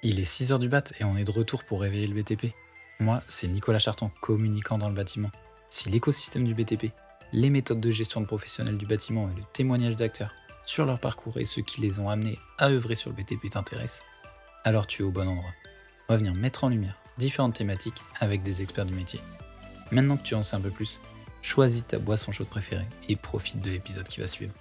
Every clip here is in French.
Il est 6 heures du mat et on est de retour pour réveiller le BTP. Moi, c'est Nicolas Charton, communicant dans le bâtiment. Si l'écosystème du BTP, les méthodes de gestion de professionnels du bâtiment et le témoignage d'acteurs sur leur parcours et ceux qui les ont amenés à œuvrer sur le BTP t'intéressent, alors tu es au bon endroit. On va venir mettre en lumière différentes thématiques avec des experts du métier. Maintenant que tu en sais un peu plus, choisis ta boisson chaude préférée et profite de l'épisode qui va suivre.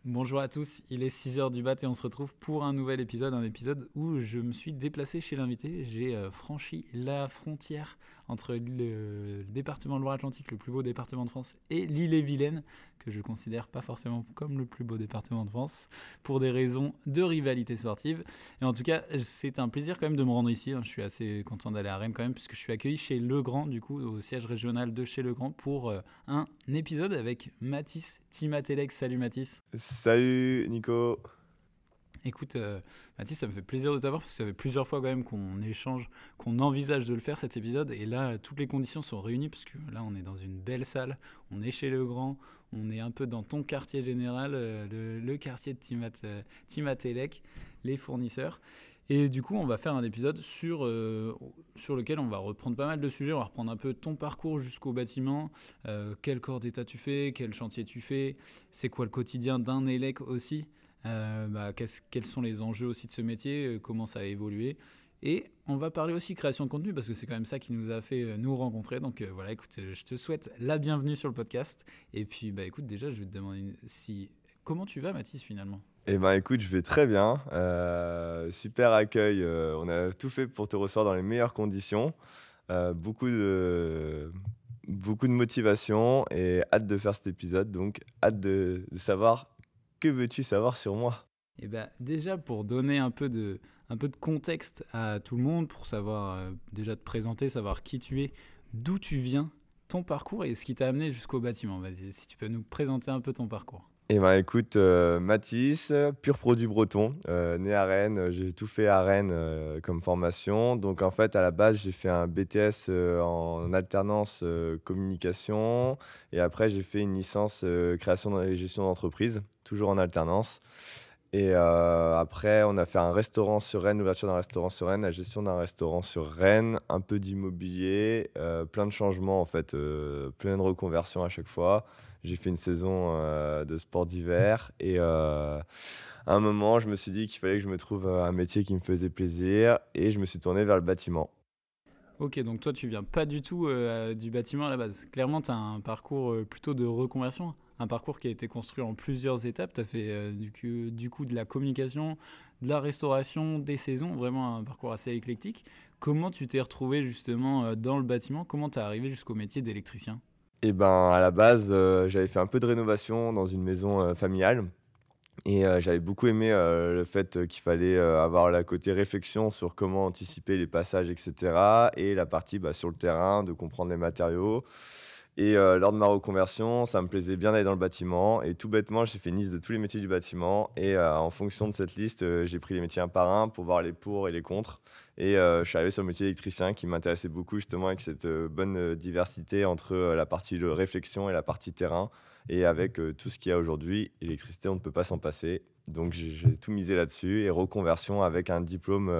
Bonjour à tous, il est 6h du mat et on se retrouve pour un nouvel épisode, un épisode où je me suis déplacé chez l'invité. J'ai franchi la frontière entre le département de Loire-Atlantique, le plus beau département de France, et l'Ille-et-Vilaine, que je considère pas forcément comme le plus beau département de France, pour des raisons de rivalité sportive. Et en tout cas, c'est un plaisir quand même de me rendre ici. Je suis assez content d'aller à Rennes quand même, puisque je suis accueilli chez Legrand, du coup, au siège régional de chez Legrand, pour un épisode avec Mathis Timatelec. Salut Mathis. Salut Nico. Écoute, Mathis, ça me fait plaisir de t'avoir parce que ça fait plusieurs fois quand même qu'on échange, qu'on envisage de le faire cet épisode. Et là, toutes les conditions sont réunies parce que là, on est dans une belle salle, on est chez Legrand, on est un peu dans ton quartier général, le quartier de Timatelec, les fournisseurs. Et du coup, on va faire un épisode sur lequel on va reprendre pas mal de sujets. On va reprendre un peu ton parcours jusqu'au bâtiment, quel corps d'état tu fais, quel chantier tu fais, c'est quoi le quotidien d'un élec aussi. Quels sont les enjeux aussi de ce métier, comment ça a évolué. Et on va parler aussi création de contenu parce que c'est quand même ça qui nous a fait nous rencontrer. Donc voilà, écoute, je te souhaite la bienvenue sur le podcast. Et puis, écoute, déjà, je vais te demander comment tu vas, Mathis, finalement. Eh ben écoute, je vais très bien. Super accueil. On a tout fait pour te recevoir dans les meilleures conditions. Beaucoup de motivation et hâte de faire cet épisode. Donc hâte de savoir que veux-tu savoir sur moi. Et déjà, pour donner un peu de contexte à tout le monde, pour savoir déjà te présenter, savoir qui tu es, d'où tu viens, ton parcours et ce qui t'a amené jusqu'au bâtiment. Vas-y, si tu peux nous présenter un peu ton parcours. Eh ben écoute, Mathis, pur produit breton, né à Rennes, j'ai tout fait à Rennes, comme formation. Donc en fait, à la base, j'ai fait un BTS, en alternance, communication et après j'ai fait une licence, création et gestion d'entreprise, toujours en alternance et après on a fait un restaurant sur Rennes, l'ouverture d'un restaurant sur Rennes, la gestion d'un restaurant sur Rennes, un peu d'immobilier, plein de changements en fait, plein de reconversions à chaque fois. J'ai fait une saison de sport d'hiver et à un moment, je me suis dit qu'il fallait que je me trouve un métier qui me faisait plaisir et je me suis tourné vers le bâtiment. Ok, donc toi, tu viens pas du tout du bâtiment à la base. Clairement, tu as un parcours plutôt de reconversion, un parcours qui a été construit en plusieurs étapes. Tu as fait du coup de la communication, de la restauration, des saisons, vraiment un parcours assez éclectique. Comment tu t'es retrouvé justement dans le bâtiment? Comment tu es arrivé jusqu'au métier d'électricien? Et ben à la base, j'avais fait un peu de rénovation dans une maison familiale. Et j'avais beaucoup aimé, le fait, qu'il fallait, avoir la côté réflexion sur comment anticiper les passages et cetera et la partie, sur le terrain, de comprendre les matériaux et lors de ma reconversion, ça me plaisait bien d'aller dans le bâtiment et tout bêtement, j'ai fait une liste de tous les métiers du bâtiment et en fonction de cette liste, j'ai pris les métiers un par un pour voir les pour et les contre et je suis arrivé sur le métier d'électricien qui m'intéressait beaucoup justement avec cette, bonne, diversité entre, la partie de réflexion et la partie terrain et avec tout ce qu'il y a aujourd'hui, l'électricité, on ne peut pas s'en passer. Donc j'ai tout misé là-dessus et reconversion avec un diplôme,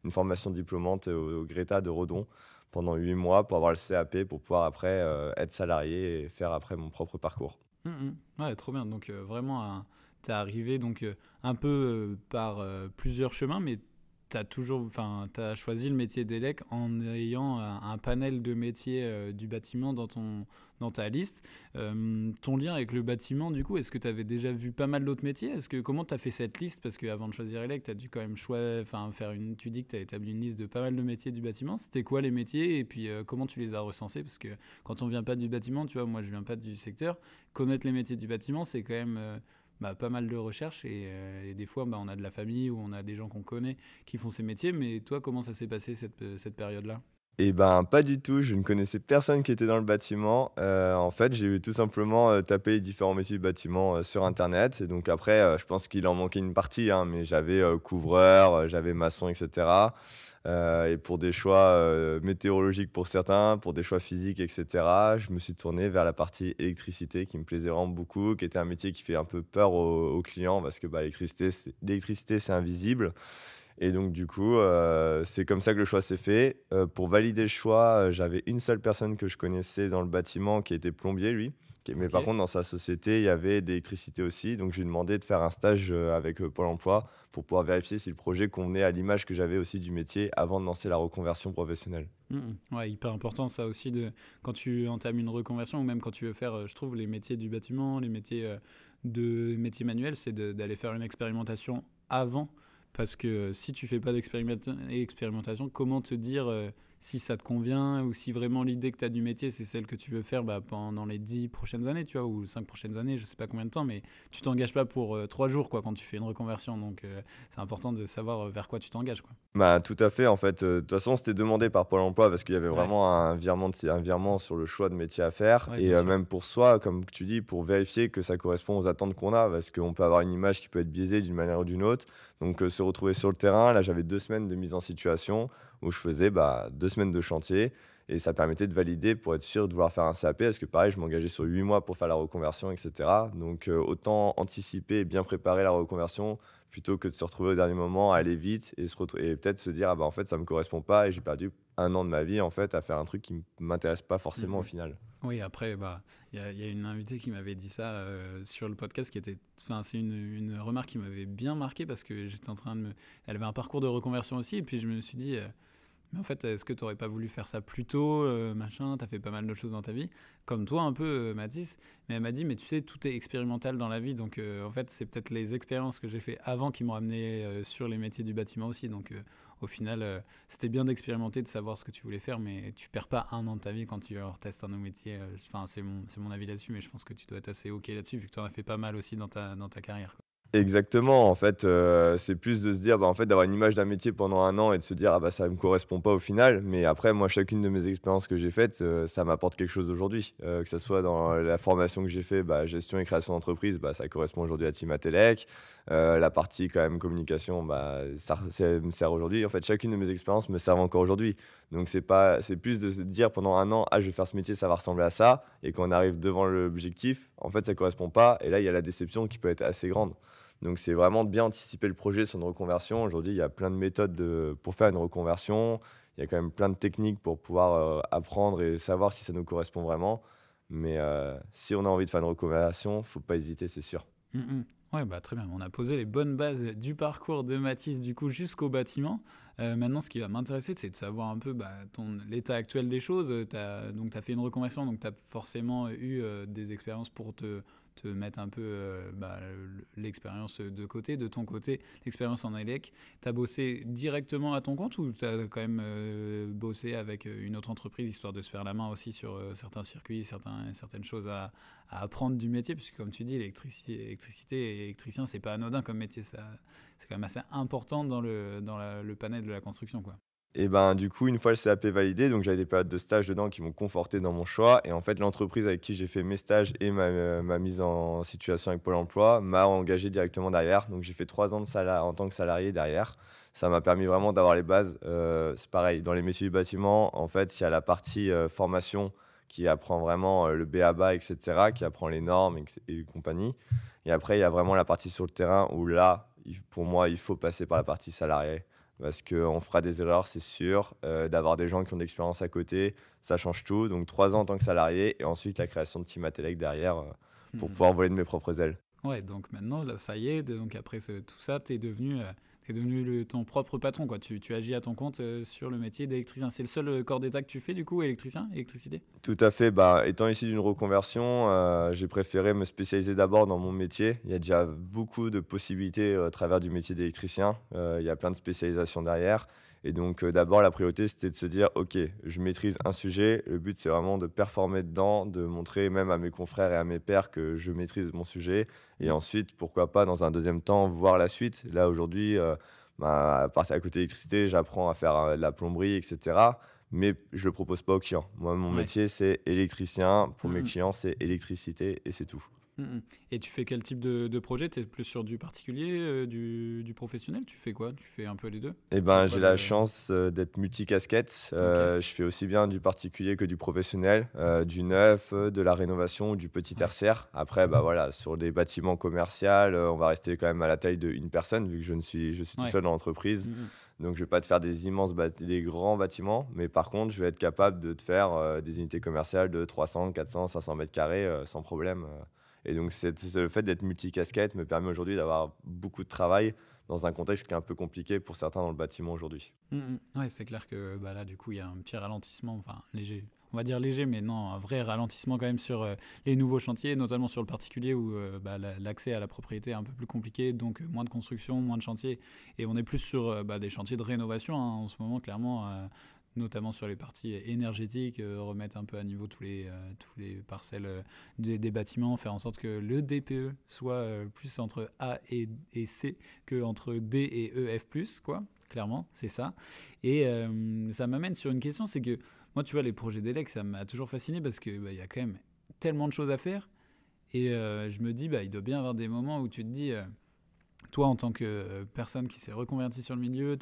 une formation diplômante au Greta de Redon pendant 8 mois pour avoir le CAP pour pouvoir après être salarié et faire après mon propre parcours. Ouais, trop bien. Donc vraiment, t'es arrivé donc un peu par plusieurs chemins, mais t'as choisi le métier d'élec en ayant un panel de métiers du bâtiment dans ta liste. Ton lien avec le bâtiment, du coup, est-ce que tu avais déjà vu pas mal d'autres métiers? Comment tu as fait cette liste? Parce qu'avant de choisir élec, tu as dû quand même tu dis que tu as établi une liste de pas mal de métiers du bâtiment. C'était quoi les métiers et puis comment tu les as recensés? Parce que quand on vient pas du bâtiment, tu vois, moi je viens pas du secteur, connaître les métiers du bâtiment, c'est quand même pas mal de recherches et des fois on a de la famille ou on a des gens qu'on connaît qui font ces métiers. Mais toi, comment ça s'est passé cette période-là? Et ben, pas du tout, je ne connaissais personne qui était dans le bâtiment. En fait, j'ai tout simplement, tapé les différents métiers du bâtiment, sur internet et donc après, je pense qu'il en manquait une partie, hein, mais j'avais, couvreur, j'avais maçon et cetera. Et pour des choix, météorologiques pour certains, pour des choix physiques et cetera, je me suis tourné vers la partie électricité qui me plaisait vraiment beaucoup, qui était un métier qui fait un peu peur aux clients parce que, bah, l'électricité, c'est invisible. Et donc du coup, c'est comme ça que le choix s'est fait. Pour valider le choix, j'avais une seule personne que je connaissais dans le bâtiment qui était plombier lui, mais par OK. contre dans sa société, il y avait d'électricité aussi. Donc je lui ai demandé de faire un stage, avec, Pôle emploi pour pouvoir vérifier si le projet convenait à l'image que j'avais aussi du métier avant de lancer la reconversion professionnelle. Ouais, hyper important ça aussi de quand tu entames une reconversion ou même quand tu veux faire, je trouve les métiers du bâtiment, les métiers, de métiers manuels, c'est d'aller faire une expérimentation avant. Parce que si tu fais pas d'expérimentation, comment te dire si ça te convient ou si vraiment l'idée que tu as du métier, c'est celle que tu veux faire bah, pendant les 10 prochaines années, tu vois, ou 5 prochaines années, je sais pas combien de temps, mais tu t'engages pas pour 3 jours quoi, quand tu fais une reconversion. Donc c'est important de savoir vers quoi tu t'engages. Quoi. Bah, tout à fait, en fait, de toute façon, c'était demandé par Pôle emploi parce qu'il y avait Ouais, vraiment un virement sur le choix de métier à faire ouais, et bien sûr. même pour soi, comme tu dis, pour vérifier que ça correspond aux attentes qu'on a parce qu'on peut avoir une image qui peut être biaisée d'une manière ou d'une autre. Donc, se retrouver sur le terrain, là, j'avais 2 semaines de mise en situation où je faisais, bah, 2 semaines de chantier et ça permettait de valider pour être sûr de vouloir faire un CAP parce que pareil, je m'engageais sur 8 mois pour faire la reconversion et cetera. Donc, autant anticiper et bien préparer la reconversion plutôt que de se retrouver au dernier moment, à aller vite et, et peut-être se dire, ah bah en fait, ça me correspond pas et j'ai perdu un an de ma vie en fait à faire un truc qui ne m'intéresse pas forcément au Mhm. final. Oui, après, bah, il y a une invitée qui m'avait dit ça sur le podcast, qui était, enfin, c'est une remarque qui m'avait bien marqué parce que j'étais en train de me, elle avait un parcours de reconversion aussi, et puis je me suis dit, mais en fait, est-ce que tu n'aurais pas voulu faire ça plus tôt, machin, t'as fait pas mal de choses dans ta vie, comme toi un peu, Mathis, mais elle m'a dit, mais tu sais, tout est expérimental dans la vie, donc en fait, c'est peut-être les expériences que j'ai fait avant qui m'ont amené sur les métiers du bâtiment aussi, donc au final, c'était bien d'expérimenter, de savoir ce que tu voulais faire, mais tu perds pas un an de ta vie quand tu testes un nouveau métier. Enfin, c'est mon avis là-dessus, mais je pense que tu dois être assez OK là-dessus, vu que tu en as fait pas mal aussi dans ta carrière. Quoi. Exactement, en fait, c'est plus de se dire, bah, en fait, d'avoir une image d'un métier pendant un an et de se dire: «Ah bah, ça ne me correspond pas au final». Mais après, moi, chacune de mes expériences que j'ai faites, ça m'apporte quelque chose aujourd'hui. Que ça soit dans la formation que j'ai fait, bah, gestion et création d'entreprise, bah, ça correspond aujourd'hui à Team Atelec. La partie quand même communication, bah, ça me sert aujourd'hui. En fait, chacune de mes expériences me servent encore aujourd'hui. Donc c'est plus de se dire pendant un an: «Ah, je vais faire ce métier, ça va ressembler à ça» et quand on arrive devant l'objectif, en fait, ça correspond pas et là, il y a la déception qui peut être assez grande. Donc, c'est vraiment de bien anticiper le projet sur une reconversion. Aujourd'hui, il y a plein de méthodes pour faire une reconversion. Il y a quand même plein de techniques pour pouvoir apprendre et savoir si ça nous correspond vraiment. Mais si on a envie de faire une reconversion, il ne faut pas hésiter, c'est sûr. Ouais, bah très bien. On a posé les bonnes bases du parcours de Mathis, du coup, jusqu'au bâtiment. Maintenant, ce qui va m'intéresser, c'est de savoir un peu bah, l'état actuel des choses. Donc, tu as fait une reconversion, donc tu as forcément eu des expériences pour te mettre un peu bah, l'expérience de côté, de ton côté, l'expérience en élec. Tu as bossé directement à ton compte ou tu as quand même bossé avec une autre entreprise, histoire de se faire la main aussi sur certains circuits, certaines choses à apprendre du métier, puisque comme tu dis, électricité et électricien, c'est pas anodin comme métier, ça, c'est quand même assez important le panel de la construction, quoi. Et ben, du coup, une fois le CAP validé, donc j'avais des périodes de stage dedans qui m'ont conforté dans mon choix. Et en fait, l'entreprise avec qui j'ai fait mes stages et ma mise en situation avec Pôle emploi m'a engagé directement derrière. Donc, j'ai fait 3 ans en tant que salarié derrière. Ça m'a permis vraiment d'avoir les bases. C'est pareil, dans les métiers du bâtiment, en fait, il y a la partie formation qui apprend vraiment le b.a-ba, etc., qui apprend les normes et compagnie. Et après, il y a vraiment la partie sur le terrain où là, pour moi, il faut passer par la partie salariée parce qu'on fera des erreurs, c'est sûr. D'avoir des gens qui ont de l'expérience à côté, ça change tout. Donc 3 ans en tant que salarié et ensuite la création de Team Atelec derrière pour Mhm. pouvoir voler de mes propres ailes. Ouais, donc maintenant, là, ça y est, donc après tout ça, t'es devenu ton propre patron, quoi. Tu agis à ton compte sur le métier d'électricien. C'est le seul corps d'état que tu fais, du coup, électricien, électricité? Tout à fait. Bah, étant issu d'une reconversion, j'ai préféré me spécialiser d'abord dans mon métier. Il y a déjà beaucoup de possibilités à travers du métier d'électricien. Il y a plein de spécialisations derrière. Et donc, d'abord, la priorité, c'était de se dire, OK, je maîtrise un sujet. Le but, c'est vraiment de performer dedans, de montrer même à mes confrères et à mes pairs que je maîtrise mon sujet. Et Mm. ensuite, pourquoi pas, dans un deuxième temps, voir la suite. Là, aujourd'hui, bah, à côté d'électricité, j'apprends à faire de la plomberie, etc. mais je le propose pas aux clients. Moi, mon Ouais. métier, c'est électricien. Pour mes Mmh. clients, c'est électricité et c'est tout. Mmh. Et tu fais quel type de projet? Tu es plus sur du particulier, du professionnel? Tu fais quoi? Tu fais un peu les 2? Eh C'est ben, quoi j'ai la le chance, d'être multicasquette. OK, Je fais aussi bien du particulier que du professionnel, du neuf, de la rénovation ou du petit ouais. tertiaire. Après, bah, voilà, sur des bâtiments commerciaux, on va rester quand même à la taille d'1 personne vu que je suis tout Ouais. seul dans l'entreprise. Mmh. Donc je vais pas te faire des grands bâtiments, mais par contre, je vais être capable de te faire, des unités commerciales de 300, 400, 500 mètres carrés, sans problème. Et donc c'est le fait d'être multicasquette me permet aujourd'hui d'avoir beaucoup de travail dans un contexte qui est un peu compliqué pour certains dans le bâtiment aujourd'hui. Ouais, c'est clair que, bah, là, du coup, il y a un petit ralentissement, enfin léger. On va dire léger, mais non, un vrai ralentissement quand même sur, les nouveaux chantiers, notamment sur le particulier où, bah, l'accès à la propriété est un peu plus compliqué, donc moins de construction, moins de chantiers et on est plus sur, bah, des chantiers de rénovation, hein, en ce moment clairement, notamment sur les parties énergétiques, remettre un peu à niveau tous les parcelles, des bâtiments, faire en sorte que le DPE soit, plus entre A et C qu'entre D et EF+, quoi. Clairement, c'est ça. Et ça m'amène sur une question, c'est que moi, tu vois, les projets d'élec, ça m'a toujours fasciné parce que bah, y a quand même tellement de choses à faire. Et je me dis, bah, il doit bien y avoir des moments où tu te dis, toi, en tant que personne qui s'est reconvertie sur le milieu,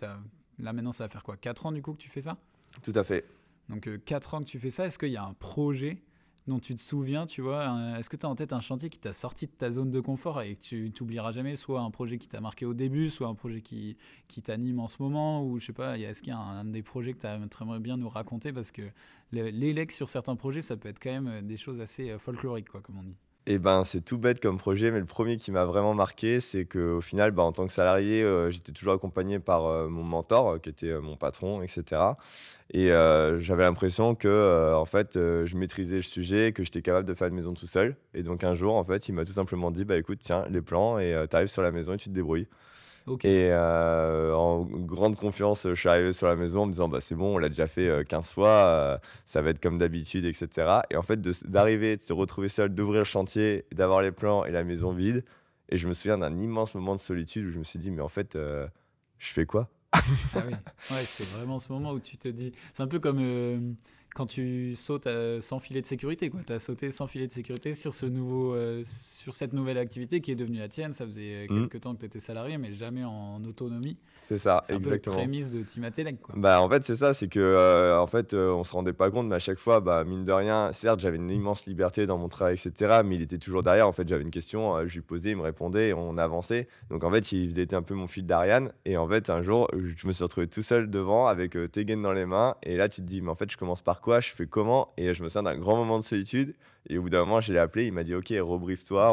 là maintenant, ça va faire quoi, 4 ans du coup que tu fais ça? Tout à fait. Donc 4 ans que tu fais ça, est-ce qu'il y a un projet dont tu te souviens, tu vois, est-ce que tu as en tête un chantier qui t'a sorti de ta zone de confort et que tu t'oublieras jamais, soit un projet qui t'a marqué au début, soit un projet qui t'anime en ce moment, ou je sais pas, est-ce qu'il y a un des projets que tu aimerais bien nous raconter, parce que l'élec sur certains projets, ça peut être quand même des choses assez folkloriques, quoi, comme on dit. Et ben, c'est tout bête comme projet, mais le premier qui m'a vraiment marqué, c'est qu'au final, bah, en tant que salarié, j'étais toujours accompagné par, mon mentor, qui était, mon patron et cetera. Et j'avais l'impression que, en fait, je maîtrisais le sujet, que j'étais capable de faire une maison tout seul. Et donc un jour, en fait, il m'a tout simplement dit: «Bah, écoute, tiens, les plans et tu arrives sur la maison et tu te débrouilles». Ok, Et en grande confiance, je suis arrivé sur la maison en me disant: «Bah, c'est bon, on l'a déjà fait, 15 fois, ça va être comme d'habitude et cetera». Et en fait, d'arriver, de se retrouver seul, d'ouvrir le chantier, d'avoir les plans et la maison vide, et je me souviens d'un immense moment de solitude où je me suis dit: «Mais en fait, je fais quoi?» ah oui, ouais, c'est vraiment ce moment où tu te dis, c'est un peu comme quand tu sautes sans filet de sécurité, quoi. Tu as sauté sans filet de sécurité sur sur cette nouvelle activité qui est devenue la tienne. Ça faisait Mmh, quelques temps que tu étais salarié, mais jamais en autonomie. c'est ça, C'est un peu les exactement. prémices de Timatelec, quoi. Bah, en fait, c'est ça, c'est que, en fait, on se rendait pas compte, mais à chaque fois, bah, mine de rien, certes, j'avais une immense liberté dans mon travail et cetera, mais il était toujours derrière. En fait, j'avais une question, je lui posais, il me répondait et on avançait. Donc en fait, il était un peu mon fil d'Ariane. Et en fait, un jour, je me suis retrouvé tout seul devant avec, tes gaines dans les mains, et là, tu te dis: «Mais en fait, je commence par quoi? Je fais comment?» Et je me souviens d'un grand moment de solitude, et au bout d'un moment, je l'ai appelé, il m'a dit: «OK, rebrief-toi,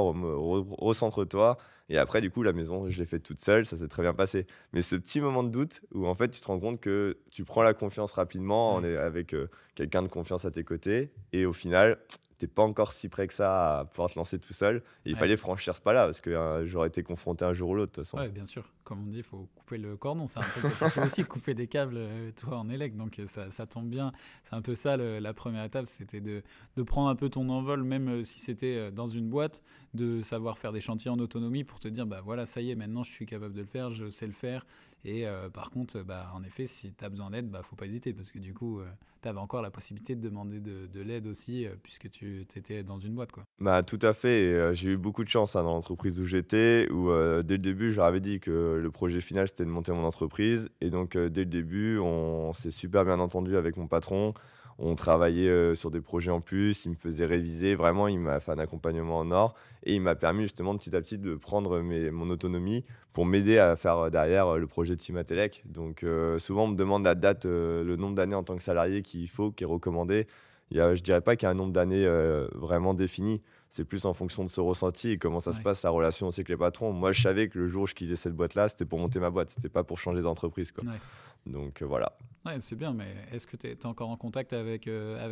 recentre-toi». Et après, du coup, la maison, je l'ai faite toute seule, ça s'est très bien passé. Mais ce petit moment de doute où en fait tu te rends compte que tu prends la confiance rapidement, on Ouais, est avec, quelqu'un de confiance à tes côtés, et au final, t'es pas encore si près que ça à pouvoir te lancer tout seul, et il ouais. fallait franchir ce pas-là parce que, j'aurais été confronté un jour ou l'autre de toute façon. Ouais, bien sûr. Comme on dit, il faut couper le cordon. C'est un peu parce qu'il faut aussi couper des câbles, toi, en élec. Donc, ça tombe bien. C'est un peu ça, la première étape, c'était de prendre un peu ton envol, même si c'était dans une boîte, de savoir faire des chantiers en autonomie pour te dire, bah voilà, ça y est, maintenant, je suis capable de le faire, je sais le faire. Et par contre, bah, en effet, si tu as besoin d'aide, bah, faut pas hésiter parce que du coup, tu avais encore la possibilité de demander de l'aide aussi, puisque tu étais dans une boîte, quoi. Bah, tout à fait, et j'ai eu beaucoup de chance, hein, dans l'entreprise où j'étais, où, dès le début, je leur avais dit que le projet final, c'était de monter mon entreprise. Et donc, dès le début, on s'est super bien entendu avec mon patron. On travaillait, sur des projets en plus, il me faisait réviser, vraiment, il m'a fait un accompagnement en or, et il m'a permis justement petit à petit de prendre mon autonomie pour m'aider à faire, derrière, le projet de Timatelec. Donc, souvent, on me demande la date, le nombre d'années en tant que salarié qu'il faut, qui est recommandé. Je dirais pas qu'il y a un nombre d'années, vraiment défini. C'est plus en fonction de ce ressenti et comment ça se Ouais. passe, la relation aussi avec les patrons. Moi, je savais que le jour où je quittais cette boîte-là, c'était pour monter ma boîte, c'était pas pour changer d'entreprise, quoi. Ouais. Donc, voilà. Ouais, c'est bien, mais est-ce que tu es encore en contact avec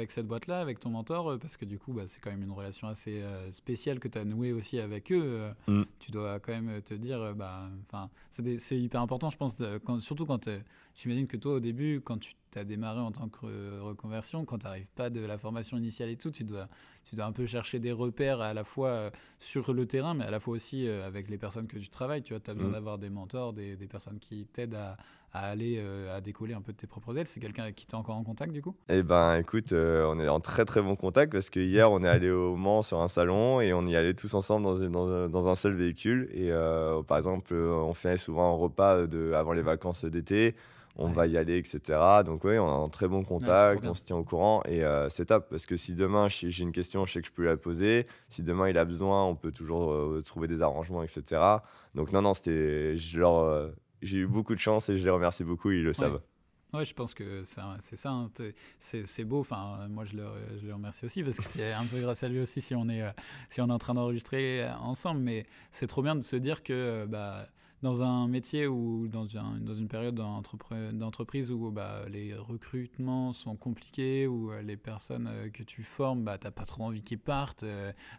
cette boîte-là, avec ton mentor? Parce que du coup, bah, c'est quand même une relation assez spéciale que tu as nouée aussi avec eux. Mmh. Tu dois quand même te dire, bah, enfin, c'est hyper important, je pense, surtout quand j'imagine que toi, au début, quand tu as démarré en tant que reconversion, quand tu n'arrives pas de la formation initiale et tout, tu dois un peu chercher des repères à la fois sur le terrain, mais à la fois aussi avec les personnes que tu travailles. Tu vois, tu as besoin Mmh. d'avoir des mentors, des personnes qui t'aident à à aller à décoller un peu de tes propres ailes? C'est quelqu'un avec qui tu es encore en contact du coup? Eh ben, écoute, on est en très, très bon contact parce que hier on est allé au Mans sur un salon et on y allait tous ensemble dans un seul véhicule et par exemple, on fait souvent un repas, avant les vacances d'été. On Ouais, va y aller et cetera. Donc oui, on est en très bon ouais, c'est trop contact, on bien. se tient au courant et c'est top parce que si demain j'ai une question, je sais que je peux la poser. Si demain il a besoin, on peut toujours, trouver des arrangements et cetera. Donc non, non, j'ai eu beaucoup de chance et je les remercie beaucoup, ils le Ouais. savent. Ouais, je pense que c'est ça, hein, c'est beau. Enfin, moi, je le remercie aussi parce que c'est un peu grâce à lui aussi si on est en train d'enregistrer ensemble. Mais c'est trop bien de se dire que bah, dans un métier ou dans une période d'entreprise où bah, les recrutements sont compliqués, où les personnes que tu formes, bah, t'as pas trop envie qu'ils partent,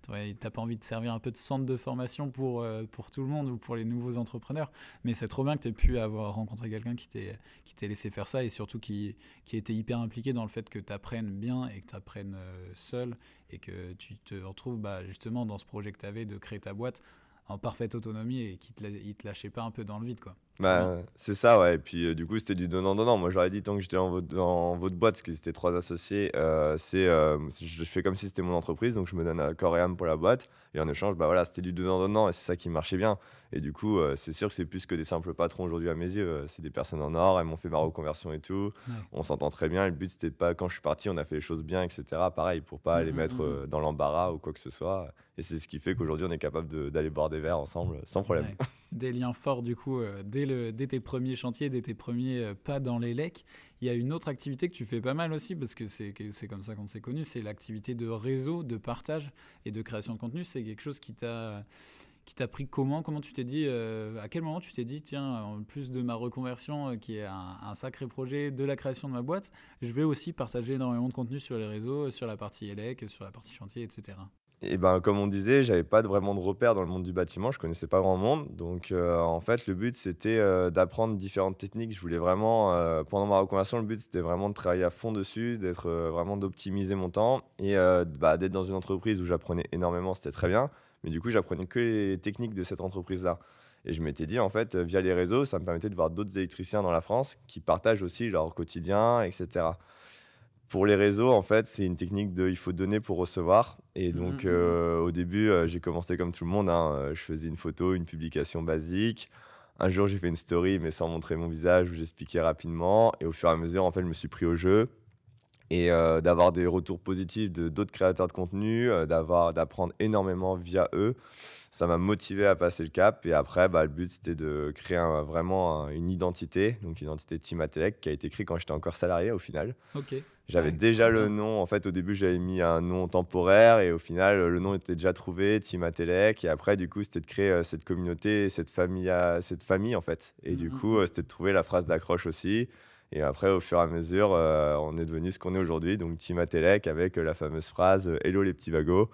t'as pas envie de servir un peu de centre de formation pour tout le monde ou pour les nouveaux entrepreneurs. Mais c'est trop bien que tu aies pu avoir rencontré quelqu'un qui t'ait laissé faire ça et surtout qui était hyper impliqué dans le fait que tu apprennes bien et que tu apprennes seul et que tu te retrouves bah, justement dans ce projet que tu avais de créer ta boîte en parfaite autonomie et il te lâchait pas un peu dans le vide, quoi. Trop bien. Bah, c'est ça, ouais. Et puis, du coup, c'était du donnant-donnant. Moi, j'aurais dit, tant que j'étais dans votre boîte, parce que c'était 3 associés, je fais comme si c'était mon entreprise, donc je me donne à corps et âme pour la boîte. Et en échange, bah voilà, c'était du donnant-donnant et c'est ça qui marchait bien. Et du coup, c'est sûr que c'est plus que des simples patrons aujourd'hui à mes yeux. C'est des personnes en or, elles m'ont fait ma reconversion et tout. Ouais. On s'entend très bien. Le but, c'était pas, quand je suis parti, on a fait les choses bien, etc. Pareil, pour pas les mettre dans l'embarras ou quoi que ce soit. Et c'est ce qui fait qu'aujourd'hui, on est capable d'aller boire des verres ensemble sans problème. Ouais. Des liens forts, du coup, dès tes premiers chantiers, dès tes premiers pas dans les lecs. Il y a une autre activité que tu fais pas mal aussi, parce que c'est comme ça qu'on s'est connus, c'est l'activité de réseau, de partage et de création de contenu. C'est quelque chose qui t'a pris comment? Comment tu t'es dit, à quel moment tu t'es dit, tiens, en plus de ma reconversion, qui est un sacré projet, de la création de ma boîte, je vais aussi partager énormément de contenu sur les réseaux, sur la partie élec, sur la partie chantier, etc. Et ben, comme on disait, j'avais pas vraiment de repères dans le monde du bâtiment, je connaissais pas grand monde. Donc, en fait, le but, c'était d'apprendre différentes techniques. Je voulais vraiment, pendant ma reconversion, le but, c'était vraiment de travailler à fond dessus, d'être vraiment d'optimiser mon temps et bah, d'être dans une entreprise où j'apprenais énormément, c'était très bien. Mais du coup, j'apprenais que les techniques de cette entreprise-là. Et je m'étais dit, en fait, via les réseaux, ça me permettait de voir d'autres électriciens dans la France qui partagent aussi leur quotidien, etc. Pour les réseaux, en fait, c'est une technique de il faut donner pour recevoir. Et donc, au début, j'ai commencé comme tout le monde, hein, je faisais une photo, une publication basique. Un jour, j'ai fait une story, mais sans montrer mon visage, où j'expliquais rapidement. Et au fur et à mesure, en fait, je me suis pris au jeu. Et d'avoir des retours positifs de d'autres créateurs de contenu, d'apprendre énormément via eux. Ça m'a motivé à passer le cap. Et après, bah, le but, c'était de créer vraiment une identité, donc une identité Team Atelec, qui a été créée quand j'étais encore salarié au final. Ok. J'avais Ouais, déjà trop le bien. nom. En fait, au début, j'avais mis un nom temporaire et au final, le nom était déjà trouvé, Team Atelec. Et après, du coup, c'était de créer cette communauté, cette famille, en fait. Et du coup, c'était de trouver la phrase d'accroche aussi. Et après, au fur et à mesure, on est devenu ce qu'on est aujourd'hui, donc Team Atelec avec la fameuse phrase Hello les petits vagos,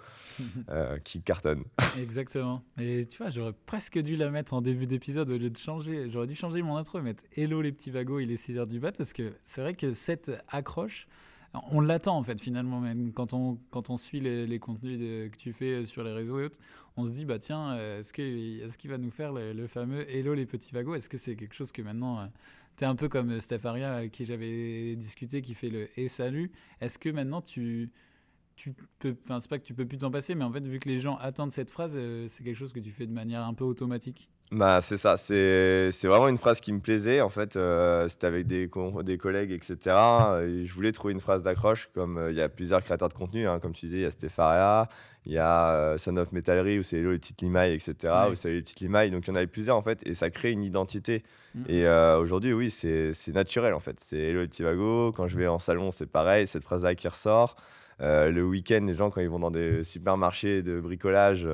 qui cartonne. Exactement. Et tu vois, j'aurais presque dû la mettre en début d'épisode au lieu de changer. J'aurais dû changer mon intro et mettre Hello les petits vagos, il est 6 heures du mat, parce que c'est vrai que cette accroche, on l'attend en fait finalement, même quand on suit les contenus que tu fais sur les réseaux et autres, on se dit, bah tiens, est-ce qu'il va nous faire le fameux Hello les petits vagos? Est-ce que c'est quelque chose que maintenant, t'es un peu comme Steph Aria avec qui j'avais discuté, qui fait le Et salut. Est-ce que maintenant tu peux, enfin c'est pas que tu peux plus t'en passer, mais en fait vu que les gens attendent cette phrase, c'est quelque chose que tu fais de manière un peu automatique. Bah, c'est ça, c'est vraiment une phrase qui me plaisait. En fait, c'était avec des collègues, etc. Et je voulais trouver une phrase d'accroche, comme il y a plusieurs créateurs de contenu, hein, comme tu disais, il y a Stépharea, il y a Son of Metallery, où c'est Hello les petites limailles, etc. Où Ouais. c'est les petites limailles. Donc il y en avait plusieurs, en fait, et ça crée une identité. Mm, Et mm. aujourd'hui, oui, c'est naturel, en fait. C'est Hello les petits vagos. Quand je vais en salon, c'est pareil, cette phrase-là qui ressort. Le week-end, les gens, quand ils vont dans des supermarchés de bricolage,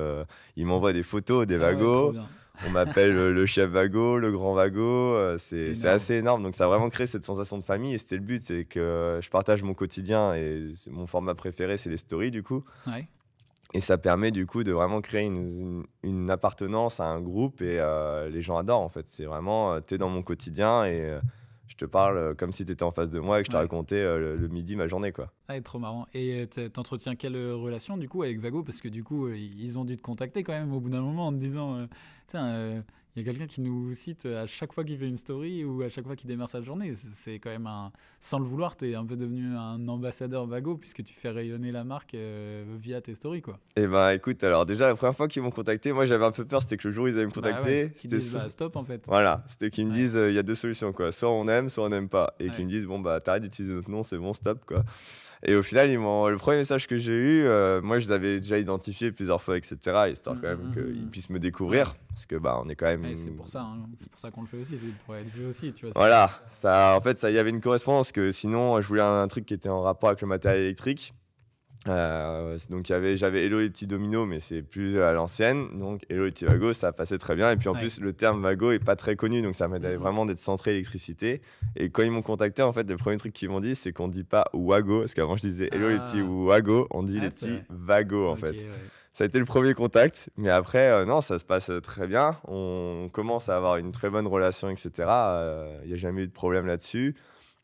ils m'envoient des photos des Ah ouais, trop wagos. bien. On m'appelle le chef wago, le grand wago. C'est Énorme. assez énorme. Donc, ça a vraiment créé cette sensation de famille. Et c'était le but, c'est que je partage mon quotidien. Et mon format préféré, c'est les stories, du coup. Ouais. Et ça permet, du coup, de vraiment créer une appartenance à un groupe. Et les gens adorent, en fait. C'est vraiment, t'es dans mon quotidien et je te parle comme si t'étais en face de moi et que je te Ouais. racontais le midi, ma journée, quoi. Ah, trop marrant. Et t'entretiens quelle relation du coup avec Vago? Parce que du coup, ils ont dû te contacter quand même au bout d'un moment en te disant tiens, il y a quelqu'un qui nous cite à chaque fois qu'il fait une story ou à chaque fois qu'il démarre sa journée. C'est quand même un. Sans le vouloir, t'es un peu devenu un ambassadeur Vago puisque tu fais rayonner la marque via tes stories, quoi. Et ben écoute, alors déjà, la première fois qu'ils m'ont contacté, moi j'avais un peu peur, c'était que le jour où ils allaient me Bah ouais, contacter, qu'ils c'était disent bah stop en fait. voilà, c'était qu'ils me Ouais, disent, il y a deux solutions, quoi. Soit on n'aime pas, et qu'ils ouais. me disent, bon, bah, t'arrêtes d'utiliser notre nom, c'est bon, stop, quoi. Et au final, le premier message que j'ai eu, moi, je les avais déjà identifiés plusieurs fois, etc., histoire quand même qu'ils puissent me Ouais. découvrir, parce que, bah, on est quand Ouais, c'est pour même. ça, hein. C'est pour ça qu'on le fait aussi, c'est pour être vu aussi, tu vois. Voilà, ça, en fait, ça, il y avait une correspondance, que sinon, je voulais un truc qui était en rapport avec le matériel électrique. Donc j'avais Hello les petits dominos, mais c'est plus à l'ancienne. Donc Hello les petits Vago, ça passait très bien. Et puis en Ouais. plus, le terme Vago est pas très connu, donc ça m'aidait Mhm. vraiment d'être centré électricité. Et quand ils m'ont contacté, en fait, le premier truc qu'ils m'ont dit, c'est qu'on dit pas Wago, parce qu'avant je disais Hello les petits Ah, Wago, on dit ah, les c'est petits vrai. Vago, en Ok, fait. ouais. Ça a été le premier contact, mais après, non, ça se passe très bien. On commence à avoir une très bonne relation, etc. Il n'y a jamais eu de problème là-dessus.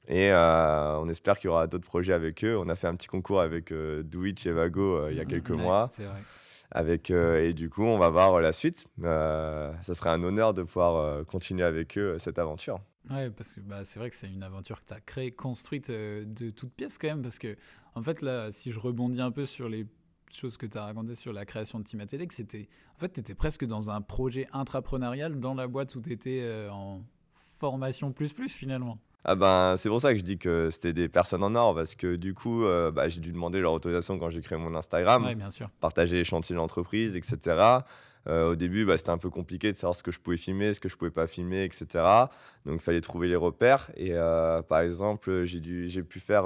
Et on espère qu'il y aura d'autres projets avec eux. On a fait un petit concours avec Dwitch et Vago il y a quelques Ouais, mois. c'est vrai. Et du coup, on va voir la suite. Ça serait un honneur de pouvoir continuer avec eux cette aventure. Ouais, parce que bah, c'est vrai que c'est une aventure que tu as créée, construite de toutes pièces quand même. Parce que, en fait, là, si je rebondis un peu sur les choses que tu as racontées sur la création de Team Atelier, en fait, tu étais presque dans un projet intrapreneurial dans la boîte où tu étais en formation plus finalement. Ah ben, c'est pour ça que je dis que c'était des personnes en or, parce que du coup, bah, j'ai dû demander leur autorisation quand j'ai créé mon Instagram, Ouais, bien sûr. partager les chantiers de l'entreprise, etc. Au début, bah, c'était un peu compliqué de savoir ce que je pouvais filmer, ce que je pouvais pas filmer, etc. Donc, il fallait trouver les repères. Et par exemple, j'ai pu faire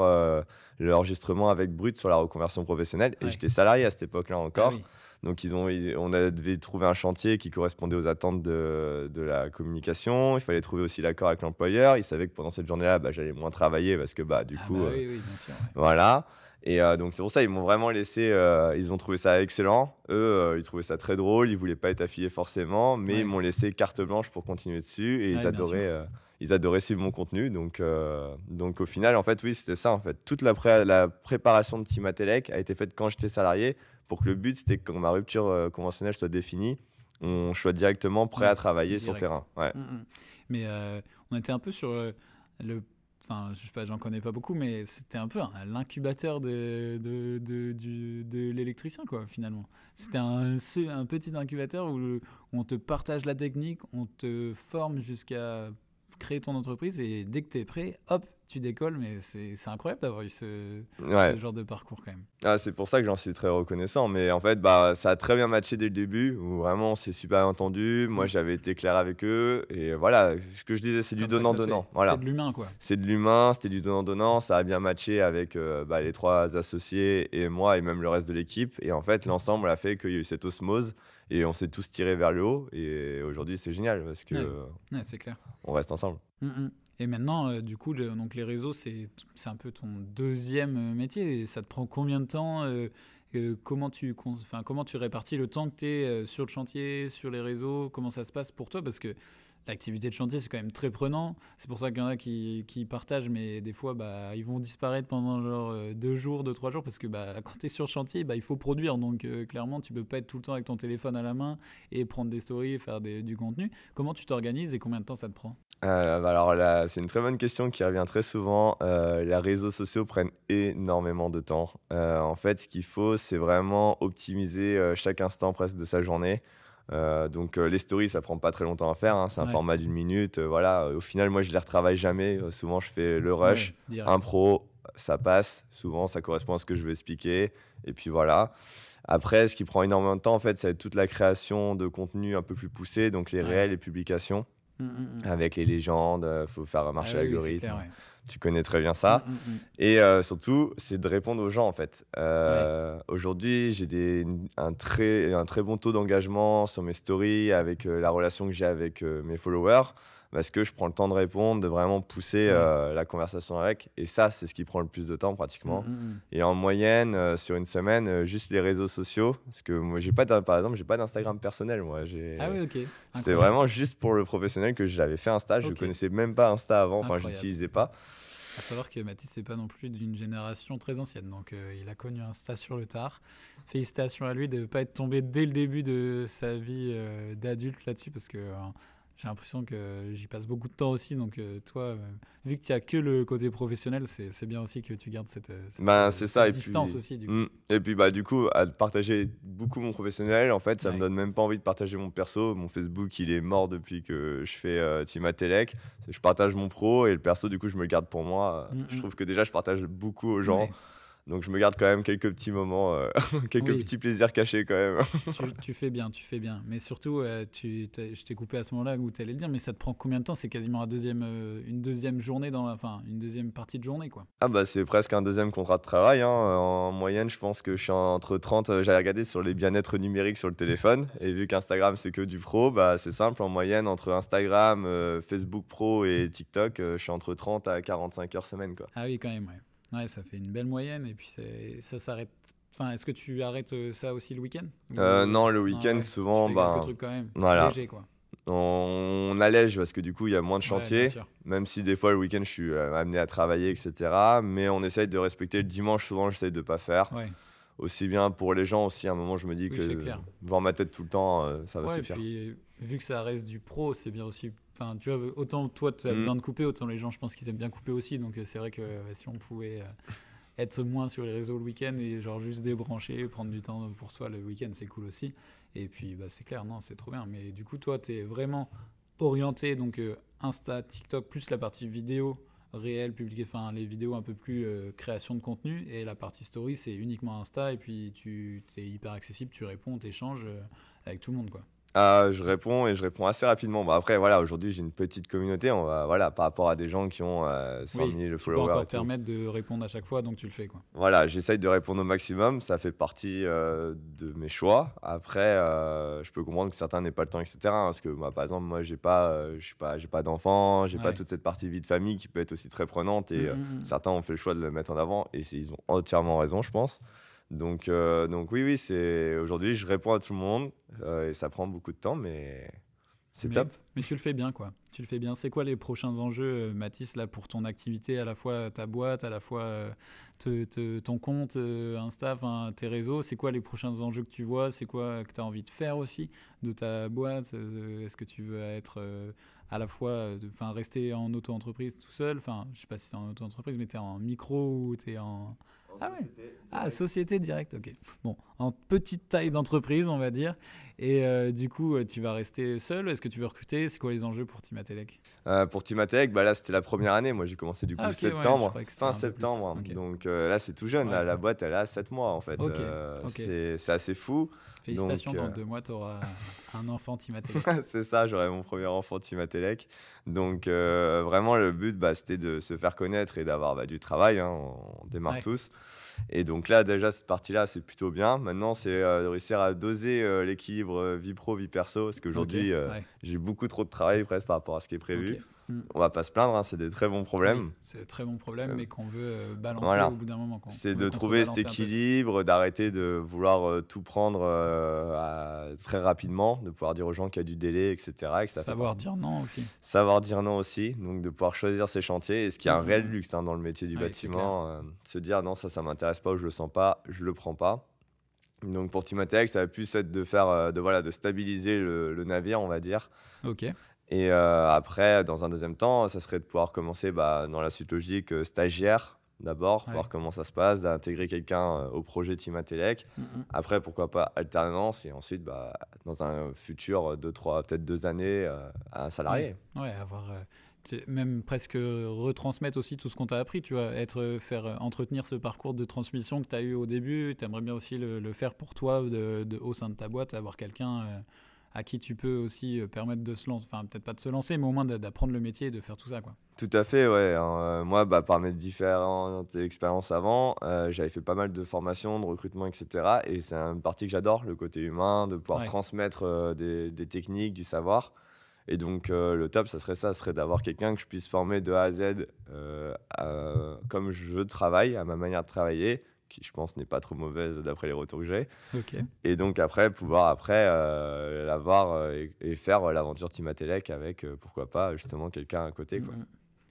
l'enregistrement avec Brut sur la reconversion professionnelle. Et Ouais. j'étais salarié à cette époque-là Ah encore. oui. Donc, devait trouver un chantier qui correspondait aux attentes de la communication. Il fallait trouver aussi l'accord avec l'employeur. Ils savaient que pendant cette journée-là, bah, j'allais moins travailler parce que bah, du Ah coup, bah oui, oui, bien sûr. Ouais. voilà. Et donc, c'est pour ça ils m'ont vraiment laissé. Ils ont trouvé ça excellent. Eux, ils trouvaient ça très drôle. Ils voulaient pas être affiliés forcément, mais ils Ouais. m'ont laissé carte blanche pour continuer dessus. Et Ouais, bien sûr. ils adoraient suivre mon contenu. Donc, au final, en fait, oui, c'était ça. En fait, toute la préparation de Team Atelec a été faite quand j'étais salarié, pour que le but, c'était que quand ma rupture conventionnelle soit définie, on soit directement prêt à Ouais, travailler sur direct. terrain. Ouais. Mais on était un peu sur le. Enfin, je sais pas, j'en connais pas beaucoup, mais c'était un peu l'incubateur de l'électricien, quoi, finalement. C'était un petit incubateur où on te partage la technique, on te forme jusqu'à créer ton entreprise et dès que tu es prêt, hop, tu décolles. Mais c'est incroyable d'avoir eu ce Ouais. genre de parcours quand même. Ah, c'est pour ça que j'en suis très reconnaissant. Mais en fait, bah, ça a très bien matché dès le début, où vraiment c'est super entendu. Moi, Mm. j'avais été clair avec eux. Et voilà, ce que je disais, c'est du Comme ça que ça se fait. donnant-donnant. C'est Voilà. de l'humain, quoi. C'est de l'humain, c'était du donnant-donnant. Ça a bien matché avec bah, les trois associés et moi et même le reste de l'équipe. Et en fait, l'ensemble a fait qu'il y a eu cette osmose et on s'est tous tirés vers le haut. Et aujourd'hui, c'est génial parce que Ouais, ouais, c'est clair. on reste ensemble. Et maintenant, du coup, donc les réseaux, c'est un peu ton deuxième métier. Et ça te prend combien de temps comment tu répartis le temps que tu es sur le chantier, sur les réseaux? Comment ça se passe pour toi? Parce que l'activité de chantier, c'est quand même très prenant. C'est pour ça qu'il y en a qui partagent, mais des fois, bah, ils vont disparaître pendant genre 2 jours, 3 jours, parce que bah, quand tu es sur chantier, bah, il faut produire. Donc clairement, tu peux pas être tout le temps avec ton téléphone à la main et prendre des stories, faire du contenu. Comment tu t'organises et combien de temps ça te prend? Bah alors là, c'est une très bonne question qui revient très souvent. Les réseaux sociaux prennent énormément de temps. En fait, ce qu'il faut, c'est vraiment optimiser chaque instant presque de sa journée. Les stories, ça prend pas très longtemps à faire, hein. C'est un Ouais, format d'une minute. Voilà. Au final, moi, je les retravaille jamais. Souvent, je fais le rush, ouais, direct. impro, ça passe. Souvent, ça correspond à ce que je veux expliquer. Et puis voilà. Après, ce qui prend énormément de temps, en fait, c'est toute la création de contenu un peu plus poussé, donc les Ouais. réels et publications Mm. avec les légendes. Faut faire Ah marcher oui, oui, c'est l'algorithme. clair, ouais. Tu connais très bien Mm, ça. mm, mm. Et surtout, c'est de répondre aux gens, en fait. Ouais. Aujourd'hui, j'ai un très bon taux d'engagement sur mes stories, avec la relation que j'ai avec mes followers, parce que je prends le temps de répondre, de vraiment pousser Ouais. la conversation avec. Et ça, c'est ce qui prend le plus de temps, Mm, pratiquement. mm. Et en moyenne, sur une semaine, juste les réseaux sociaux, parce que moi, par exemple, j'ai pas d'Instagram personnel, moi. Ah oui, ok. C'est Incroyable. vraiment juste pour le professionnel que j'avais fait Insta. Je Ok. connaissais même pas Insta avant, enfin, je Incroyable. l'utilisais pas. Faut savoir que Mathis, c'est pas non plus d'une génération très ancienne, donc il a connu Insta sur le tard. Félicitations à lui de ne pas être tombé dès le début de sa vie d'adulte là-dessus, parce que j'ai l'impression que j'y passe beaucoup de temps aussi. Donc toi, vu que tu as que le côté professionnel, c'est bien aussi que tu gardes C'est ça. cette Et distance puis, aussi, du coup. et puis du coup, à partager beaucoup mon professionnel, en fait, ça me Ouais. donne même pas envie de partager mon perso. Mon Facebook, il est mort depuis que je fais Team Atelec. Je partage mon pro et le perso, du coup, je me le garde pour moi. Je trouve que déjà, je partage beaucoup aux gens. Ouais. Donc, je me garde quand même quelques petits moments, quelques Oui. petits plaisirs cachés quand même. Tu fais bien, tu fais bien. Mais surtout, je t'ai coupé à ce moment-là où tu allais le dire, mais ça te prend combien de temps? C'est quasiment une deuxième journée enfin, une deuxième partie de journée, quoi. C'est presque un deuxième contrat de travail, hein. En moyenne, je pense que je suis entre 30. J'avais regardé sur les bien-être numériques sur le téléphone. Et vu qu'Instagram, c'est que du pro, c'est simple. En moyenne, entre Instagram, Facebook Pro et TikTok, je suis entre 30 à 45 heures semaine, quoi. Ah oui, quand même, ouais. Ouais, ça fait une belle moyenne. Et puis, ça s'arrête. Enfin, est-ce que tu arrêtes ça aussi le week-end? Non, le Non, week-end, ouais. souvent, Tu fais quelques trucs quand même. voilà. Léger, quoi. On allège parce que du coup, il y a moins de Ouais, bien chantiers. sûr. Même si des fois, le week-end, je suis amené à travailler, etc. Mais on essaye de respecter le dimanche. Souvent, j'essaye de pas faire. Ouais, Aussi bien pour les gens aussi. À un moment, je me dis oui, que c'est clair. voir ma tête tout le temps, ça va Ouais, et suffire. puis, vu que ça reste du pro, c'est bien aussi. Enfin, tu vois, autant toi, tu as Mm. besoin de couper, autant les gens, je pense qu'ils aiment bien couper aussi. Donc, c'est vrai que si on pouvait être moins sur les réseaux le week-end et genre juste débrancher, prendre du temps pour soi le week-end, c'est cool aussi. Et puis, c'est clair, non, c'est trop bien. Mais du coup, toi, tu es vraiment orienté, donc Insta, TikTok, plus la partie vidéo réelle, publiée, enfin, les vidéos un peu plus création de contenu. Et la partie story, c'est uniquement Insta. Et puis, tu es hyper accessible, tu réponds, tu échanges avec tout le monde, quoi. Je réponds et je réponds assez rapidement. Après, voilà, aujourd'hui, j'ai une petite communauté. Voilà, par rapport à des gens qui ont 100 Oui, 000 tu peux followers encore et te tout. permettre de répondre à chaque fois, donc tu le fais, quoi. Voilà, j'essaye de répondre au maximum. Ça fait partie de mes choix. Après, je peux comprendre que certains n'aient pas le temps, etc. Parce que moi, par exemple, moi, j'ai pas d'enfant, j'ai pas Ouais. toute cette partie vie de famille qui peut être aussi très prenante. Et certains ont fait le choix de le mettre en avant et ils ont entièrement raison, je pense. Donc oui, aujourd'hui, je réponds à tout le monde et ça prend beaucoup de temps, mais c'est top. Mais tu le fais bien, quoi. Tu le fais bien. C'est quoi les prochains enjeux, Mathis, là, pour ton activité, à la fois ta boîte, à la fois ton compte Insta, enfin, tes réseaux? C'est quoi les prochains enjeux que tu vois? C'est quoi que tu as envie de faire aussi de ta boîte? Est-ce que tu veux être à la fois, enfin, rester en auto-entreprise tout seul? Enfin, je sais pas si tu es en auto-entreprise, mais tu es en micro ou tu es en... Ah ouais. Ah, société directe, ok. Bon, en petite taille d'entreprise, on va dire. Et du coup, tu vas rester seul? Est-ce que tu veux recruter? C'est quoi les enjeux pour Team Atelec? Pour Team Atelec, là, c'était la première année. Moi, j'ai commencé du coup Ah, ok, ouais, je septembre, croyais que c'était fin un peu plus. septembre. Ok. Donc là, c'est tout jeune. Ouais, Là, la ouais. boîte, elle a 7 mois en fait. Ok, ok. C'est assez fou. Félicitations, Donc, dans 2 mois, tu auras un enfant Team Atelec. c'est ça, j'aurai mon premier enfant Team Atelec. Donc vraiment, le but, c'était de se faire connaître et d'avoir du travail, hein. On démarre Ouais. tous. Et donc là, déjà, cette partie-là, c'est plutôt bien. Maintenant, c'est de réussir à doser l'équilibre vie pro, vie perso. Parce qu'aujourd'hui, Ok, ouais. j'ai beaucoup trop de travail presque par rapport à ce qui est prévu. Ok. On va pas se plaindre, hein, c'est des très bons problèmes. Oui, c'est un très bon problème, Euh, mais qu'on veut balancer Voilà. au bout d'un moment. C'est On de veut trouver cet contrebalancer un peu ça. équilibre, d'arrêter de vouloir tout prendre très rapidement, de pouvoir dire aux gens qu'il y a du délai, etc. Et que ça fait Savoir dire non aussi. savoir dire non aussi, donc de pouvoir choisir ses chantiers, et ce qui est un réel Mhm. luxe, hein, dans le métier du Ouais, c'est bâtiment, se dire non, ça m'intéresse pas ou je le sens pas, je le prends pas. Donc pour Team Atelec, ça va plus être de faire, de stabiliser le navire, on va dire. Ok. Et après, dans un deuxième temps, ça serait de pouvoir commencer dans la suite logique stagiaire d'abord, Ouais. voir comment ça se passe, d'intégrer quelqu'un au projet Team Atelec. Mhm. Après, pourquoi pas alternance, et ensuite, dans un futur, peut-être 2 années, un salarié. Ouais, avoir même presque retransmettre aussi tout ce qu'on t'a appris, tu vois, faire entretenir ce parcours de transmission que tu as eu au début. Tu aimerais bien aussi le faire pour toi au sein de ta boîte, avoir quelqu'un à qui tu peux aussi permettre de se lancer, enfin peut-être pas de se lancer, mais au moins d'apprendre le métier et de faire tout ça, quoi. Tout à fait, ouais, hein. Moi, par mes différentes expériences avant, j'avais fait pas mal de formations, de recrutement, etc. Et c'est une partie que j'adore, le côté humain, de pouvoir Ouais. transmettre des techniques, du savoir. Et donc, le top, ça serait d'avoir quelqu'un que je puisse former de A à Z, comme je travaille, à ma manière de travailler, qui, je pense, n'est pas trop mauvaise d'après les retours que j'ai. Ok. Et donc, pouvoir l'avoir et faire l'aventure Team Atelec avec, pourquoi pas, justement, quelqu'un à côté, quoi. Mhm.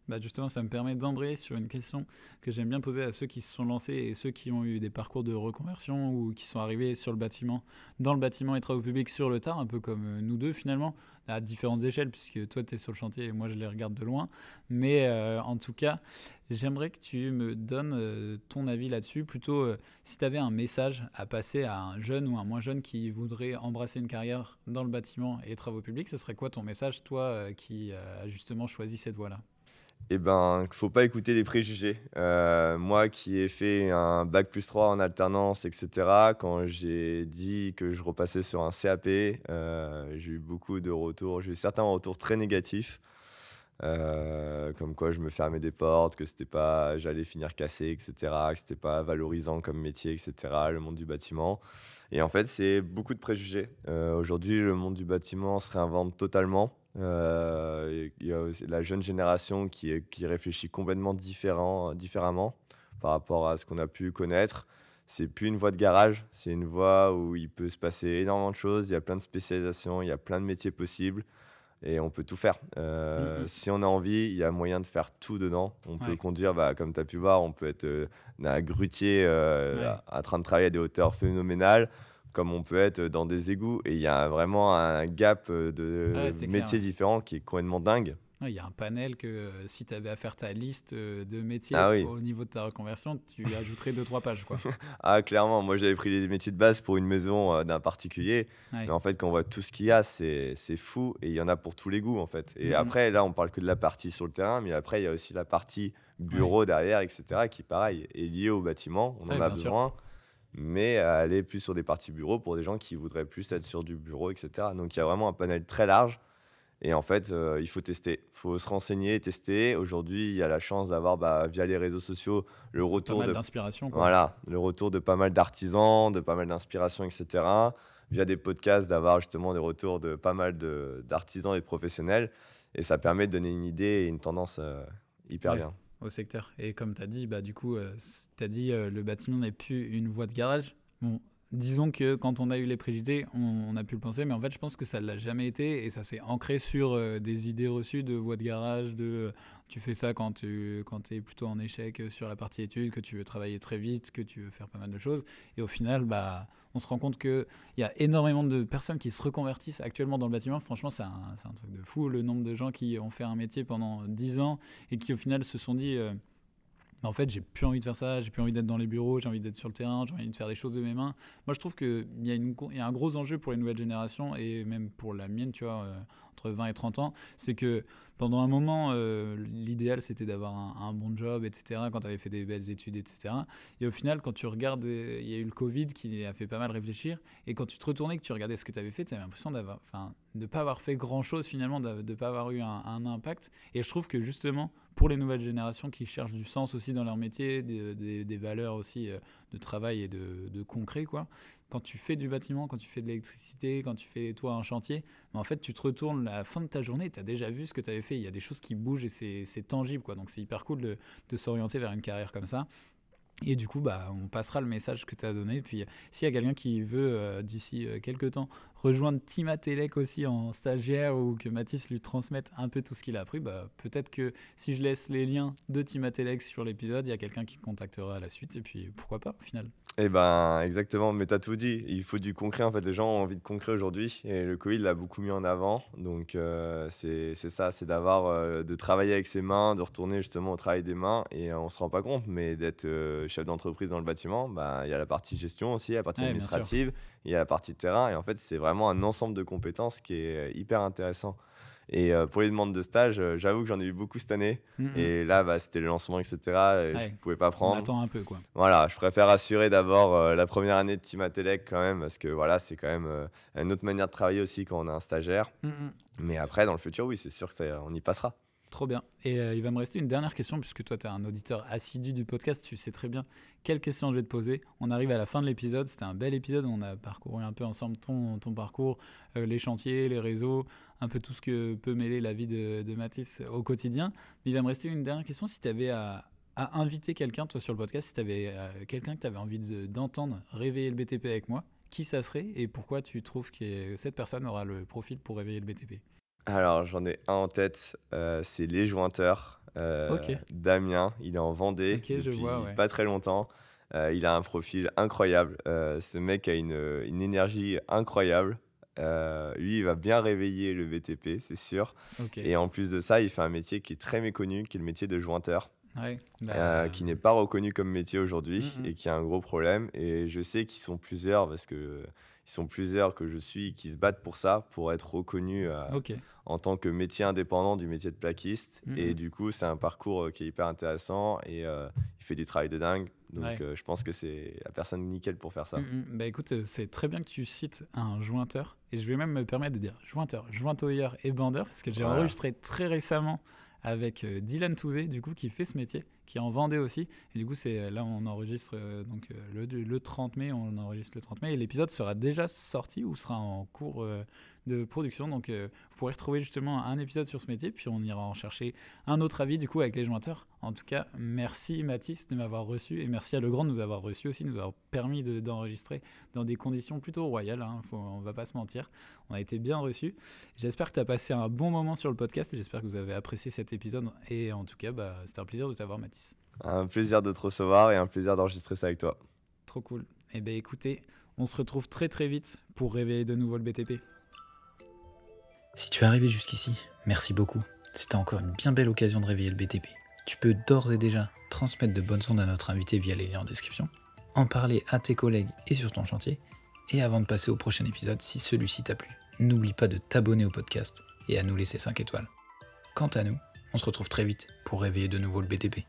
Bah justement, ça me permet d'embrayer sur une question que j'aime bien poser à ceux qui se sont lancés et ceux qui ont eu des parcours de reconversion ou qui sont arrivés sur le bâtiment, dans le bâtiment et travaux publics sur le tard, un peu comme nous deux finalement, à différentes échelles, puisque toi tu es sur le chantier et moi je les regarde de loin. Mais en tout cas, j'aimerais que tu me donnes ton avis là-dessus. Plutôt, si tu avais un message à passer à un jeune ou un moins jeune qui voudrait embrasser une carrière dans le bâtiment et travaux publics, ce serait quoi ton message, toi qui as justement choisi cette voie-là? Eh ben, faut pas écouter les préjugés. Moi qui ai fait un bac+3 en alternance, et cetera, quand j'ai dit que je repassais sur un CAP, j'ai eu beaucoup de retours. J'ai eu certains retours très négatifs, comme quoi je me fermais des portes, que c'était pas j'allais finir cassé, et cetera, que c'était pas valorisant comme métier, et cetera, le monde du bâtiment. Et en fait, c'est beaucoup de préjugés. Aujourd'hui, le monde du bâtiment se réinvente totalement. Il y a aussi la jeune génération qui réfléchit complètement différemment par rapport à ce qu'on a pu connaître. C'est plus une voie de garage, c'est une voie où il peut se passer énormément de choses. Il y a plein de spécialisations, il y a plein de métiers possibles et on peut tout faire. Mhm. Si on a envie, il y a moyen de faire tout dedans. On peut Ouais, conduire, bah, comme tu as pu voir, on peut être un grutier ouais. en train de travailler à des hauteurs phénoménales, comme on peut être dans des égouts. Et il y a vraiment un gap Ouais, de c'est clair, métiers ouais. différents qui est complètement dingue. Ouais, il y a un panel que si tu avais à faire ta liste de métiers Ah oui, au niveau de ta reconversion, tu ajouterais deux trois pages, quoi. ah, clairement, moi j'avais pris les métiers de base pour une maison d'un particulier. Mais Ouais. en fait, quand on voit tout ce qu'il y a, c'est fou. Et il y en a pour tous les goûts, en fait. Et Mhm. après, là, on parle que de la partie sur le terrain. Mais après, il y a aussi la partie Ouais. bureau derrière, etc., qui, pareil, est liée au bâtiment. On en Ouais, a bien sûr. besoin. Mais aller plus sur des parties bureau pour des gens qui voudraient plus être sur du bureau, etc. Donc, il y a vraiment un panel très large. Et en fait, il faut tester. Il faut se renseigner, tester. Aujourd'hui, il y a la chance d'avoir, bah, via les réseaux sociaux, le Pas retour mal de d'inspiration, quoi. voilà, le retour de pas mal d'artisans, de pas mal d'inspirations, et cetera. Via des podcasts, d'avoir justement des retours de pas mal d'artisans et de professionnels. Et ça permet de donner une idée et une tendance hyper Ouais, bien. au secteur. Et comme tu as dit, bah, du coup, tu as dit le bâtiment n'est plus une voie de garage. Bon, disons que quand on a eu les préjugés, on a pu le penser, mais en fait, je pense que ça ne l'a jamais été et ça s'est ancré sur des idées reçues de voie de garage, de tu fais ça quand tu es plutôt en échec sur la partie études, que tu veux travailler très vite, que tu veux faire pas mal de choses. Et au final, bah, on se rend compte qu'il y a énormément de personnes qui se reconvertissent actuellement dans le bâtiment. Franchement, c'est un truc de fou, le nombre de gens qui ont fait un métier pendant 10 ans et qui au final se sont dit en fait j'ai plus envie de faire ça, j'ai plus envie d'être dans les bureaux, j'ai envie d'être sur le terrain, j'ai envie de faire des choses de mes mains. Moi je trouve qu'il y, y a un gros enjeu pour les nouvelles générations et même pour la mienne, tu vois, entre 20 et 30 ans, c'est que pendant un moment l'idéal c'était d'avoir un bon job, etc., quand tu avais fait des belles études, etc. Et au final quand tu regardes, il y a eu le Covid qui a fait pas mal réfléchir et quand tu te retournais, que tu regardais ce que tu avais fait, tu avais l'impression de ne pas avoir fait grand chose finalement, de ne pas avoir eu un impact. Et je trouve que justement pour les nouvelles générations qui cherchent du sens aussi dans leur métier, des valeurs aussi de travail et de concret, quoi. Quand tu fais du bâtiment, quand tu fais de l'électricité, quand tu fais toi un chantier, en fait tu te retournes à la fin de ta journée, tu as déjà vu ce que tu avais fait, il y a des choses qui bougent et c'est tangible, quoi. Donc c'est hyper cool de s'orienter vers une carrière comme ça. Et du coup, bah, on passera le message que tu as donné. Puis, s'il y a quelqu'un qui veut, d'ici quelques temps, rejoindre Team Atelec aussi en stagiaire ou que Mathis lui transmette un peu tout ce qu'il a appris, bah, peut-être que si je laisse les liens de Team Atelec sur l'épisode, il y a quelqu'un qui contactera à la suite. Et puis, pourquoi pas, au final. Eh ben, exactement, mais t'as tout dit. Il faut du concret, en fait. Les gens ont envie de concret aujourd'hui et le Covid l'a beaucoup mis en avant. Donc, c'est ça, c'est d'avoir, de travailler avec ses mains, de retourner justement au travail des mains. Et on se rend pas compte, mais d'être chef d'entreprise dans le bâtiment, bah, il y a la partie gestion aussi, la partie Ouais, bien sûr. administrative, il y a la partie terrain. Et en fait, c'est vraiment un ensemble de compétences qui est hyper intéressant. Et pour les demandes de stage, j'avoue que j'en ai eu beaucoup cette année. Mhm. Et là, bah, c'était le lancement, etc. Et je Ouais, pouvais pas on prendre. attend un peu, quoi. Voilà, je préfère assurer d'abord la première année de Team Atelec quand même, parce que voilà, c'est quand même une autre manière de travailler aussi quand on a un stagiaire. Mhm. Mais après, dans le futur, oui, c'est sûr que on y passera. Trop bien. Et il va me rester une dernière question, puisque toi, tu es un auditeur assidu du podcast, tu sais très bien quelle question je vais te poser. On arrive à la fin de l'épisode, c'était un bel épisode, on a parcouru un peu ensemble ton parcours, les chantiers, les réseaux, un peu tout ce que peut mêler la vie de Mathis au quotidien. Mais il va me rester une dernière question, si tu avais à inviter quelqu'un, toi, sur le podcast, si tu avais quelqu'un que tu avais envie d'entendre réveiller le BTP avec moi, qui ça serait et pourquoi tu trouves que cette personne aura le profil pour réveiller le BTP? Alors, j'en ai un en tête, c'est les jointeurs. Ok, Damien. Il est en Vendée ok, je depuis vois, ouais. pas très longtemps. Il a un profil incroyable. Ce mec a une énergie incroyable. Lui, il va bien réveiller le BTP, c'est sûr. Ok, Et en plus de ça, il fait un métier qui est très méconnu, qui est le métier de jointeur, ouais. Bah, qui n'est pas reconnu comme métier aujourd'hui mm, et qui a un gros problème. Et je sais qu'ils sont plusieurs, parce que ils sont plusieurs que je suis, qui se battent pour ça, pour être reconnus ok. en tant que métier indépendant du métier de plaquiste. Et Mm, du coup, c'est un parcours qui est hyper intéressant et il fait du travail de dingue. Donc, ouais. je pense que c'est la personne nickel pour faire ça. Bah écoute, c'est très bien que tu cites un jointeur. Et je vais même me permettre de dire jointeur, jointoyeur et bandeur, parce que j'ai Voilà. enregistré très récemment avec Dylan Touzé, du coup, qui fait ce métier, qui en vendait aussi. Et du coup, là, on enregistre le 30 mai, on enregistre le 30 mai, et l'épisode sera déjà sorti ou sera en cours de production. Donc, vous pourrez retrouver justement un épisode sur ce métier, puis on ira en chercher un autre avis, du coup, avec les jointeurs. En tout cas, merci Mathis de m'avoir reçu, et merci à Legrand de nous avoir reçus aussi, de nous avoir permis d'enregistrer dans des conditions plutôt royales, hein, on va pas se mentir. On a été bien reçus. J'espère que tu as passé un bon moment sur le podcast et j'espère que vous avez apprécié cet épisode. Et en tout cas, c'était un plaisir de t'avoir, Mathis. Un plaisir de te recevoir et un plaisir d'enregistrer ça avec toi. Trop cool. Et bien écoutez, on se retrouve très très vite pour réveiller de nouveau le BTP. Si tu es arrivé jusqu'ici, merci beaucoup. C'était encore une bien belle occasion de réveiller le BTP. Tu peux d'ores et déjà transmettre de bonnes ondes à notre invité via les liens en description, en parler à tes collègues et sur ton chantier, et avant de passer au prochain épisode, si celui-ci t'a plu, n'oublie pas de t'abonner au podcast et à nous laisser 5 étoiles. Quant à nous, on se retrouve très vite pour réveiller de nouveau le BTP.